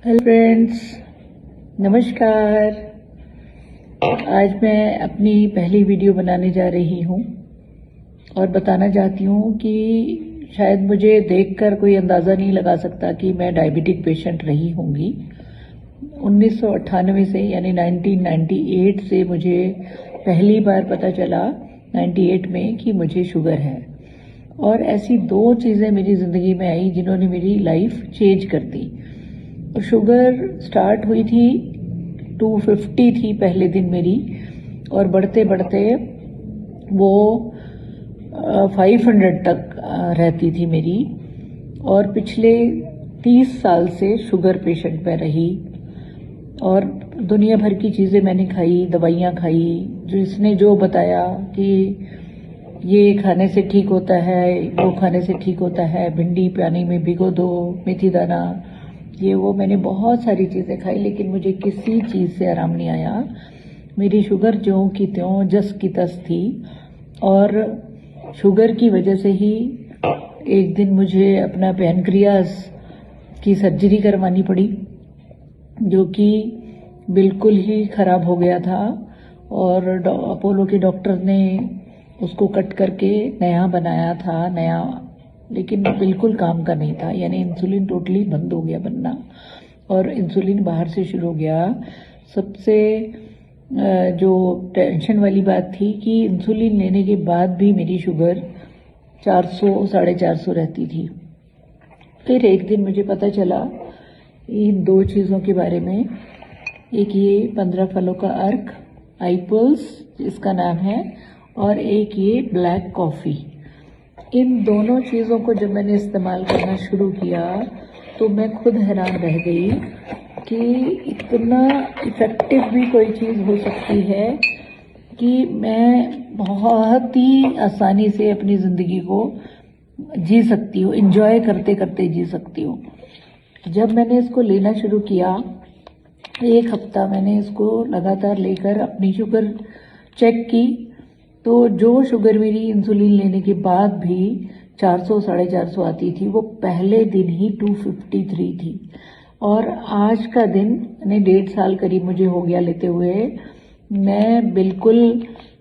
Hello friends, नमस्कार। आज मैं अपनी पहली वीडियो बनाने जा रही हूँ और बताना चाहती हूँ कि शायद मुझे देखकर कोई अंदाज़ा नहीं लगा सकता कि मैं डायबिटिक पेशेंट रही होंगी। 1998 से यानी 1998 से मुझे पहली बार पता चला 98 में कि मुझे शुगर है। और ऐसी दो चीज़ें मेरी ज़िंदगी में आई जिन्होंने मेरी लाइफ चेंज कर दी। शुगर स्टार्ट हुई थी 250 थी पहले दिन मेरी, और बढ़ते बढ़ते वो 500 तक रहती थी मेरी। और पिछले 30 साल से शुगर पेशेंट में रही और दुनिया भर की चीज़ें मैंने खाई, दवाइयाँ खाई, जिसने जो बताया कि ये खाने से ठीक होता है, वो खाने से ठीक होता है, भिंडी पानी में भिगो दो, मेथी दाना, ये वो, मैंने बहुत सारी चीज़ें खाई, लेकिन मुझे किसी चीज़ से आराम नहीं आया। मेरी शुगर ज्यों की त्यों जस की तस थी। और शुगर की वजह से ही एक दिन मुझे अपना पैनक्रियास की सर्जरी करवानी पड़ी, जो कि बिल्कुल ही ख़राब हो गया था। और अपोलो के डॉक्टर ने उसको कट करके नया बनाया था, नया, लेकिन बिल्कुल काम का नहीं था। यानी इंसुलिन टोटली बंद हो गया बनना और इंसुलिन बाहर से शुरू हो गया। सबसे जो टेंशन वाली बात थी कि इंसुलिन लेने के बाद भी मेरी शुगर 400 450 रहती थी। फिर एक दिन मुझे पता चला इन दो चीज़ों के बारे में। एक ये 15 फलों का अर्क, आईपल्स इसका नाम है, और एक ये ब्लैक कॉफ़ी। इन दोनों चीज़ों को जब मैंने इस्तेमाल करना शुरू किया तो मैं खुद हैरान रह गई कि इतना इफ़ेक्टिव भी कोई चीज़ हो सकती है कि मैं बहुत ही आसानी से अपनी ज़िंदगी को जी सकती हूँ, एंजॉय करते करते जी सकती हूँ। जब मैंने इसको लेना शुरू किया, एक हफ्ता मैंने इसको लगातार लेकर अपनी शुगर चेक की, तो जो शुगर मेरी इंसुलिन लेने के बाद भी 400 450 आती थी, वो पहले दिन ही 253 थी। और आज का दिन, यानी 1.5 साल करीब मुझे हो गया लेते हुए, मैं बिल्कुल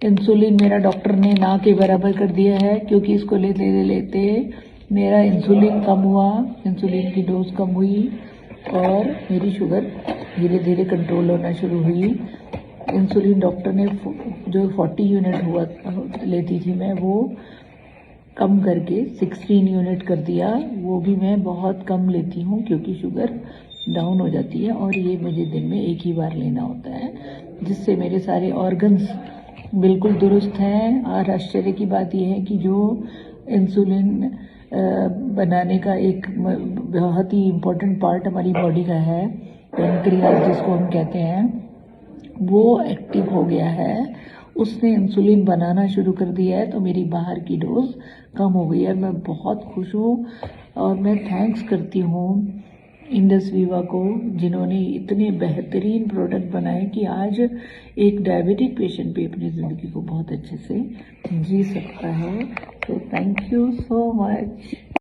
इंसुलिन, मेरा डॉक्टर ने ना के बराबर कर दिया है, क्योंकि इसको लेते लेते मेरा इंसुलिन कम हुआ, इंसुलिन की डोज कम हुई और मेरी शुगर धीरे धीरे कंट्रोल होना शुरू हुई। इंसुलिन डॉक्टर ने जो 40 यूनिट हुआ लेती थी मैं, वो कम करके 16 यूनिट कर दिया। वो भी मैं बहुत कम लेती हूँ क्योंकि शुगर डाउन हो जाती है, और ये मुझे दिन में एक ही बार लेना होता है, जिससे मेरे सारे ऑर्गन्स बिल्कुल दुरुस्त हैं। और आश्चर्य की बात यह है कि जो इंसुलिन बनाने का एक बहुत ही इम्पोर्टेंट पार्ट हमारी बॉडी का है, पैनक्रियास जिसको हम कहते हैं, वो एक्टिव हो गया है। उसने इंसुलिन बनाना शुरू कर दिया है, तो मेरी बाहर की डोज कम हो गई है। मैं बहुत खुश हूँ और मैं थैंक्स करती हूँ इंडस वीवा को, जिन्होंने इतने बेहतरीन प्रोडक्ट बनाए कि आज एक डायबिटिक पेशेंट भी अपनी ज़िंदगी को बहुत अच्छे से जी सकता है। तो थैंक यू सो मच।